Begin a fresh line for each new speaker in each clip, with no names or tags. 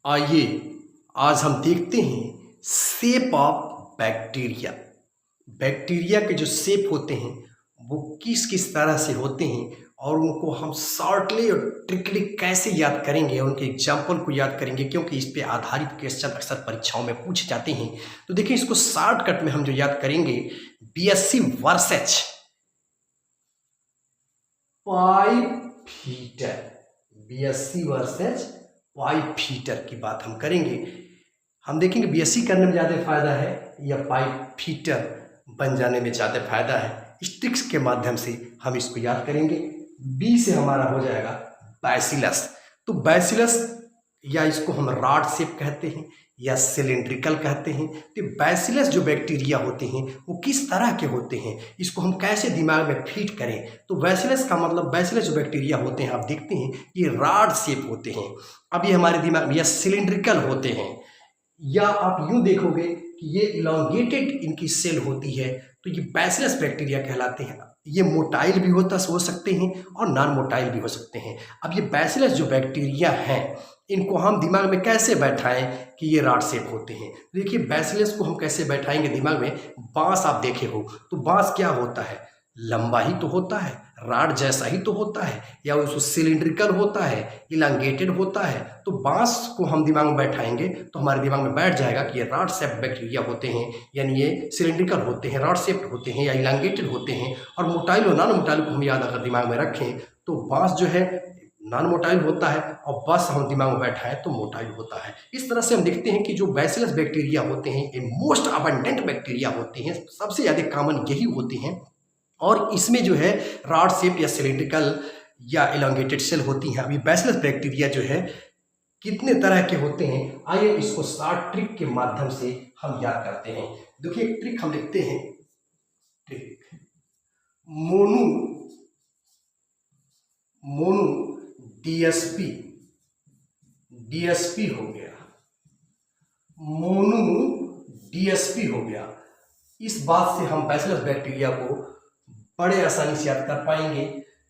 आइए आज हम देखते हैं शेप ऑफ बैक्टीरिया। बैक्टीरिया के जो शेप होते हैं वो किस किस तरह से होते हैं और उनको हम शॉर्टली और ट्रिकली कैसे याद करेंगे, उनके एग्जाम्पल को याद करेंगे क्योंकि इस पे आधारित क्वेश्चन अक्सर परीक्षाओं में पूछे जाते हैं। तो देखिए, इसको शॉर्टकट में हम जो याद करेंगे, BSc versus pipe heater, BSc versus pipe heater की बात हम करेंगे। हम देखेंगे बीएससी करने में ज़्यादा फायदा है या पाइप हीटर बन जाने में ज़्यादा फायदा है। इस ट्रिक्स के माध्यम से हम इसको याद करेंगे। बी से हमारा हो जाएगा बैसिलस। तो बैसिलस या इसको हम रॉड शेप कहते हैं या सिलिंड्रिकल कहते हैं। तो बैसिलस जो बैक्टीरिया होते हैं वो किस तरह के होते हैं, इसको हम कैसे दिमाग में फिट करें। तो बैसिलस का मतलब, बैसिलस जो बैक्टीरिया होते हैं आप देखते हैं ये रॉड शेप होते हैं। अब ये हमारे दिमाग में या सिलिंड्रिकल होते हैं, या आप यूं देखोगे कि ये इलांगेटेड इनकी सेल होती है, तो ये बैसिलस बैक्टीरिया कहलाते हैं। ये मोटाइल भी हो सकते हैं और नॉन मोटाइल भी हो सकते हैं। अब ये बैसिलस जो बैक्टीरिया हैं इनको हम दिमाग में कैसे बैठाएं कि ये रॉड शेप होते हैं। देखिए, बैसिलस को हम कैसे बैठाएंगे दिमाग में। बांस आप देखे हो तो बांस क्या होता है, लंबा ही तो होता है, रॉड जैसा ही तो होता है, या उसको सिलिंड्रिकल होता है, इलांगेटेड होता है। तो बांस को हम दिमाग में बैठाएंगे तो हमारे दिमाग में बैठ जाएगा कि ये रॉड शेप बैक्टीरिया होते हैं, यानी ये सिलिंड्रिकल होते हैं, रॉड शेप होते हैं या इलांगेटेड होते हैं। और मोटाइल और नॉन मोटाइल को हम याद अगर दिमाग में रखें तो बांस जो है नॉन मोटाइल होता है और बस हम दिमाग में बैठाएं तो मोटाइल होता है। इस तरह से हम देखते हैं कि जो बैसिलस बैक्टीरिया होते हैं ये मोस्ट अबंडेंट बैक्टीरिया होते हैं, सबसे ज़्यादा कॉमन यही होते हैं। और इसमें जो है रॉड शेप या सिलिंड्रिकल या इलांगेटेड सेल होती हैं। अभी बैसिलस बैक्टीरिया जो है कितने तरह के होते हैं, आइए इसको शॉर्ट ट्रिक के माध्यम से हम याद करते हैं। देखिए, एक ट्रिक हम लिखते हैं, ट्रिक मोनो डीएसपी, डीएसपी हो गया, मोनो डीएसपी हो गया। इस बात से हम बैसिलस बैक्टीरिया को बड़े आसानी से याद कर पाएंगे।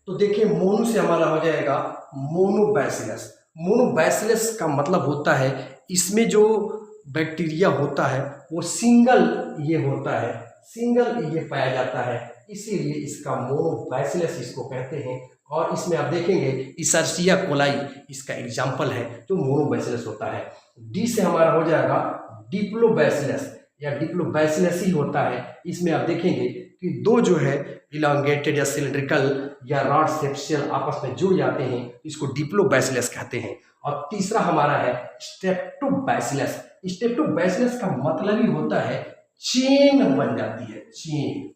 तो देखिए, मोनो से हमारा हो जाएगा मोनोबैसिलस। मोनोबैसिलस का मतलब होता है इसमें जो बैक्टीरिया होता है वो सिंगल ये होता है, सिंगल ये पाया जाता है, इसीलिए इसका मोनोबैसिलस इसको कहते हैं। और इसमें आप देखेंगे इशर्सिया कोलाई इसका एग्जाम्पल है जो मोनोबैसिलस होता है। डी से हमारा हो जाएगा डिप्लोबैसिलस या डिप्लोबैसिलस ही होता है। इसमें आप देखेंगे कि दो जो है इलांगेटेड या सिलिंड्रिकल या रॉड शेप सेल आपस में जुड़ जाते हैं, इसको डिप्लोबैसिलस कहते हैं। और तीसरा हमारा है स्ट्रेप्टोबैसिलस। स्ट्रेप्टोबैसिलस का मतलब ही होता है चेन बन जाती है, चेन,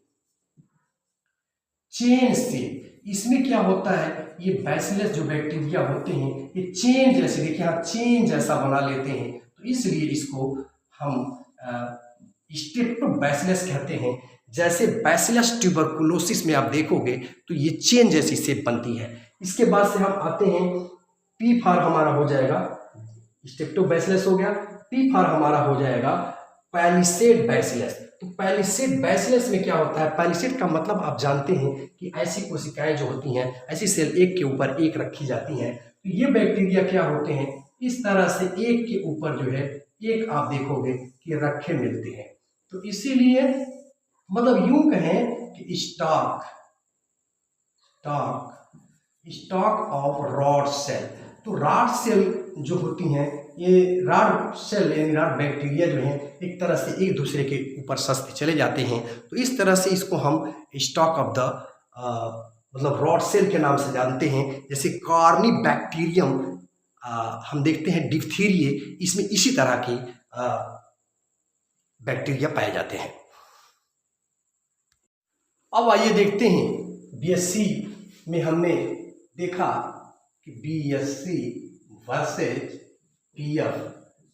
चेन से। इसमें क्या होता है, ये बैसिलस जो बैक्टीरिया होते हैं ये चेन जैसे, देखिए यहाँ चेन जैसा बना लेते हैं, तो इसलिए इसको हम स्ट्रेप्टोबैसिलस कहते हैं। जैसे बैसिलस ट्यूबरकुलोसिस में आप देखोगे तो ये चेन जैसी शेप बनती है। इसके बाद से हम आते हैं पी फॉर हमारा हो जाएगा स्ट्रेप्टोबैसिलस हो गया, पी फॉर हमारा हो जाएगा पैलिसेड बैसिलस। तो पैलिसेड बैसिलस में क्या होता है, पैलिसेड का मतलब आप जानते हैं कि ऐसी कोशिकाएं जो होती हैं, ऐसी सेल एक के ऊपर एक रखी जाती हैं। तो ये बैक्टीरिया क्या होते हैं, इस तरह से एक के ऊपर जो है एक आप देखोगे कि रखे मिलते हैं। तो इसीलिए मतलब यूं कहें कि stock stock of rod cell. तो रॉड सेल जो होती हैं, ये रॉड सेल यानी रॉड बैक्टीरिया जो हैं एक तरह से एक दूसरे के ऊपर सस्ते चले जाते हैं। तो इस तरह से इसको हम स्टॉक ऑफ द मतलब रॉड सेल के नाम से जानते हैं। जैसे कॉर्नी बैक्टीरियम हम देखते हैं डिप्थीरिये, इसमें इसी तरह की बैक्टीरिया पाए जाते हैं। अब आइए देखते हैं बीएससी में हमने देखा कि बीएससी वर्सेज पीएफ।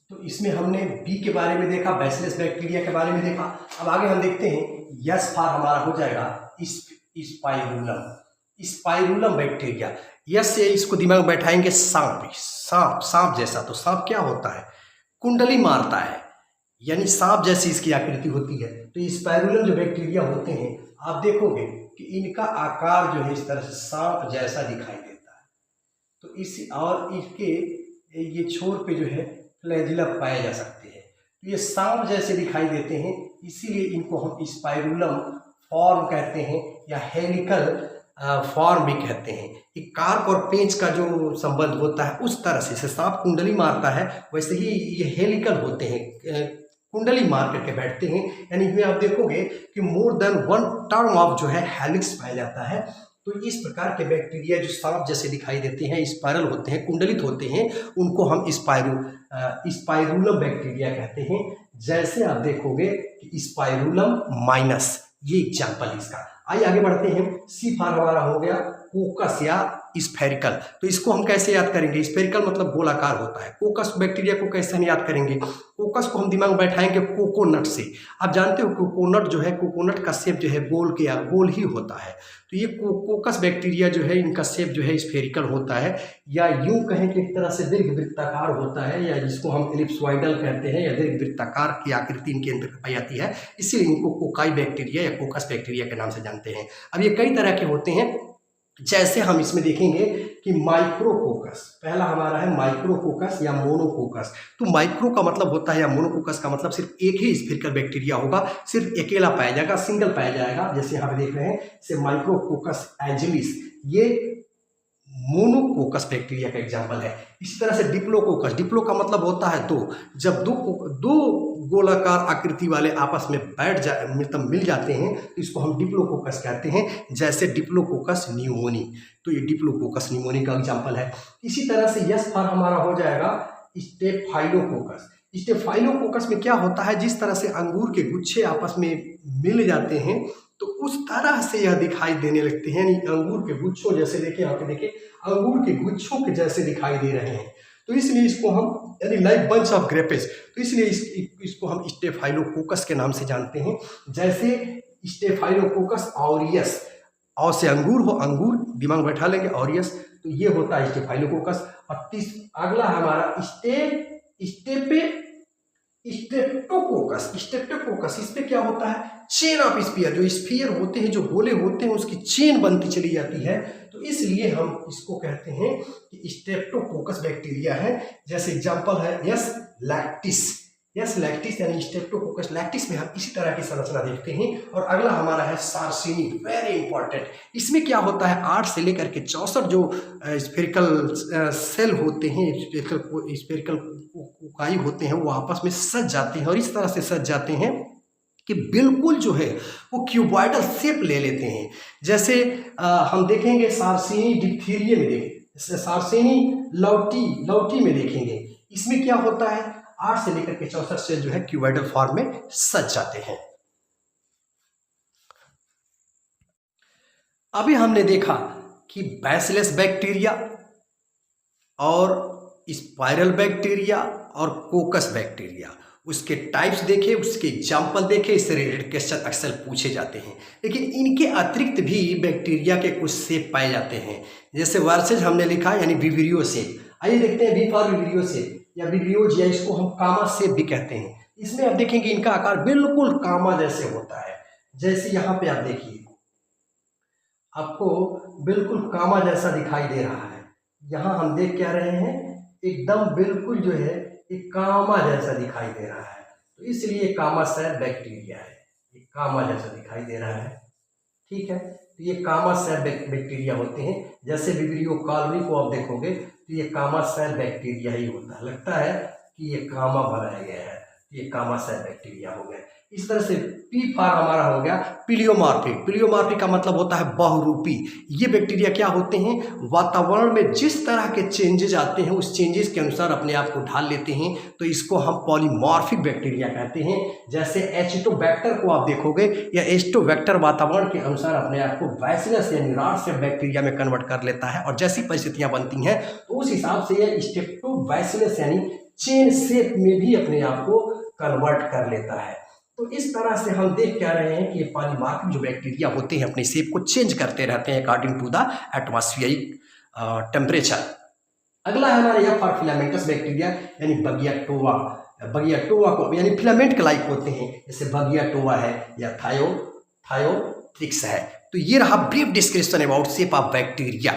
तो इसमें हमने बी के बारे में देखा, बैसिलस बैक्टीरिया के बारे में देखा। अब आगे हम देखते हैं यस फॉर हमारा हो जाएगा स्पाइरुलम, स्पाइरुलम बैक्टीरिया। यस से इसको दिमाग में बैठाएंगे सांप, सांप, सांप जैसा। तो सांप क्या होता है, कुंडली मारता है, यानी सांप जैसी इसकी आकृति होती है। तो स्पाइरुलम जो बैक्टीरिया होते हैं आप देखोगे कि इनका आकार जो है इस तरह से सांप जैसा दिखाई देता है। तो इस और इसके ये छोर पे जो है फ्लैजिला पाए जा सकते हैं। तो ये सांप जैसे दिखाई देते हैं, इसीलिए इनको हम स्पाइरुलम फॉर्म कहते हैं या हेलिकल फॉर्म भी कहते हैं। एक कार्प और पेंच का जो संबंध होता है उस तरह से, जैसे सांप कुंडली मारता है वैसे ही ये हेलिकल होते हैं, कुंडली मार करके बैठते हैं। यानी इसमें आप देखोगे कि more than one term of जो है हेलिक्स पाया जाता है। तो इस प्रकार के बैक्टीरिया जो सांप जैसे दिखाई देते हैं, स्पाइरल होते हैं, कुंडलित होते हैं, उनको हम स्पाइरुलम बैक्टीरिया कहते हैं। जैसे आप देखोगे कि स्पाइरुलम माइनस, ये एग्जाम्पल है इसका। आइए आगे बढ़ते हैं। सी फॉर हमारा हो गया कोकस या स्फेरिकल। तो इसको हम कैसे याद करेंगे? स्फेरिकल मतलब गोलाकार होता है। कोकस बैक्टीरिया को कैसे हम याद करेंगे? कोकस को हम दिमाग में बैठाएंगे कोकोनट से। आप जानते हो कोकोनट जो है, कोकोनट का शेप जो है गोल के या गोल ही होता है। तो ये कोकस बैक्टीरिया जो है, इनका शेप जो है स्फेरिकल होता है, या यूं कहें कि एक तरह से दीर्घवृत्ताकार होता है, या जिसको हम एलिप्सॉइडल कहते हैं, या दीर्घवृत्ताकार की आकृति इनके अंदर पाई जाती है। इसीलिए इनको कोकाई बैक्टीरिया या कोकस बैक्टीरिया के नाम से जानते हैं। अब ये कई तरह के होते हैं, जैसे हम इसमें देखेंगे कि माइक्रोकोकस, पहला हमारा है माइक्रोकोकस या मोनोकोकस। तो माइक्रो का मतलब होता है या मोनोकोकस का मतलब सिर्फ एक ही स्फेरिकल बैक्टीरिया होगा, सिर्फ अकेला पाया जाएगा, सिंगल पाया जाएगा। जैसे यहाँ पे देख रहे हैं से माइक्रोकोकस एजिलिस, ये मोनोकोकस बैक्टीरिया का एग्जाम्पल है। इसी तरह से डिप्लोकोकस, डिप्लो का मतलब होता है दो, जब दो गोलाकार आकृति वाले आपस में बैठ जाए, मतलब मिल जाते हैं, तो इसको हम डिप्लोकोकस कहते हैं। जैसे डिप्लोकोकस न्यूमोनी, तो ये डिप्लोकोकस न्यूमोनी का एग्जाम्पल है। इसी तरह से यस फॉर हमारा हो जाएगा स्टेफाइलोकोकस। स्टेफाइलोकोकस में क्या होता है, जिस तरह से अंगूर के गुच्छे आपस में मिल जाते हैं तो उस तरह से यह दिखाई देने लगते हैं। अंगूर के गुच्छों जैसे, देखिए यहाँ पे देखिए अंगूर के गुच्छों के जैसे दिखाई दे रहे हैं। तो इसलिए इसको हम, यानी लाइक बंच ऑफ ग्रेपेस, तो इसलिए इसको हम स्टेफाइलोकोकस के नाम से जानते हैं। जैसे स्टेफाइलोकोकस ऑरियस, और से अंगूर हो, अंगूर दिमाग में बैठा लेंगे, ऑरियस, तो ये होता है स्टेफाइलोकोकस। और अगला हमारा स्ट्रेप्टोकोकस। स्ट्रेप्टोकोकस, इसमें क्या होता है, चेन ऑफ स्फीयर, जो स्फीयर होते हैं, जो गोले होते हैं, उसकी चेन बनती चली जाती है। तो इसलिए हम इसको कहते हैं कि स्ट्रेप्टोकोकस बैक्टीरिया है। जैसे एग्जांपल है यस लैक्टिस, यस लैक्टिस यानी स्ट्रेप्टोकोकस लैक्टिस में हम इसी तरह की संरचना देखते हैं। और अगला हमारा है सार्सिनी, वेरी इंपॉर्टेंट। इसमें क्या होता है, 8 से लेकर के 64 जो स्फेरिकल सेल होते हैं, स्फेरिकल कोकाई होते हैं, वो आपस में सज जाते हैं और इस तरह से सज जाते हैं कि बिल्कुल जो है वो क्यूबॉइडल शेप ले लेते हैं। जैसे हम देखेंगे सार्सिनी डिप्थीरिया में, देखें सार्सिनी लौटी में देखेंगे, इसमें क्या होता है, 8 से लेकर के 64 सेल जो है क्यूबॉइडल फॉर्म में सज जाते हैं। अभी हमने देखा कि बैसिलस बैक्टीरिया और स्पाइरल बैक्टीरिया और कोकस बैक्टीरिया, उसके टाइप्स देखे, उसके एग्जाम्पल देखे, इससे रिलेटेड क्वेश्चन अक्सर पूछे जाते हैं। लेकिन इनके अतिरिक्त भी बैक्टीरिया के कुछ शेप पाए जाते हैं। जैसे वर्सेज हमने लिखा यानी विब्रियो शेप। आइए देखते हैं वी फॉर विब्रियो शेप या विब्रियोज, या इसको हम कामा शेप भी कहते हैं। इसमें आप देखेंगे इनका आकार बिल्कुल कामा जैसे होता है। जैसे यहाँ पे आप देखिए, आपको बिल्कुल कामा जैसा दिखाई दे रहा है। यहाँ हम देख क्या रहे हैं, एकदम बिल्कुल जो है एक कामा जैसा दिखाई दे रहा है। तो इसलिए कामा शेप बैक्टीरिया है, ये कामा जैसा दिखाई दे रहा है, ठीक है। तो ये कामा शेप बैक्टीरिया होते हैं। जैसे विब्रियो कॉलोनी को आप देखोगे तो ये कामा शेप बैक्टीरिया ही होता है, लगता है कि ये कामा बनाया गया है, ये कामा शेप बैक्टीरिया हो गया। इस तरह से पी फॉर हमारा हो गया प्लियोमॉर्फिक। प्लियोमॉर्फिक का मतलब होता है बहुरूपी। ये बैक्टीरिया क्या होते हैं, वातावरण में जिस तरह के चेंजेस आते हैं उस चेंजेस के अनुसार अपने आप को ढाल लेते हैं, तो इसको हम पॉलीमॉर्फिक बैक्टीरिया कहते हैं। जैसे एस्टोबैक्टर को आप देखोगे, या एस्टोबैक्टर वातावरण के अनुसार अपने आप को बैसिलस या निराश से बैक्टीरिया में कन्वर्ट कर लेता है, और जैसी परिस्थितियां बनती हैं तो उस हिसाब से यह स्टेप्टोबैसिलस यानी चेन शेप में भी अपने आप को कन्वर्ट कर लेता है। तो इस तरह से हम देख क्या रहे हैं कि ये पॉलीमॉर्फिक जो बैक्टीरिया होते हैं अपने शेप को चेंज करते रहते हैं according to the atmospheric temperature. अगला है हमारा यह फॉर फिलामेंटस बैक्टीरिया यानी बगियाटोवा। बगियाटोवा को यानी फिलामेंट के लाइक होते हैं, जैसे बगियाटोवा है या थायोथ्रिक्स है। तो ये रहा brief description about shape of bacteria.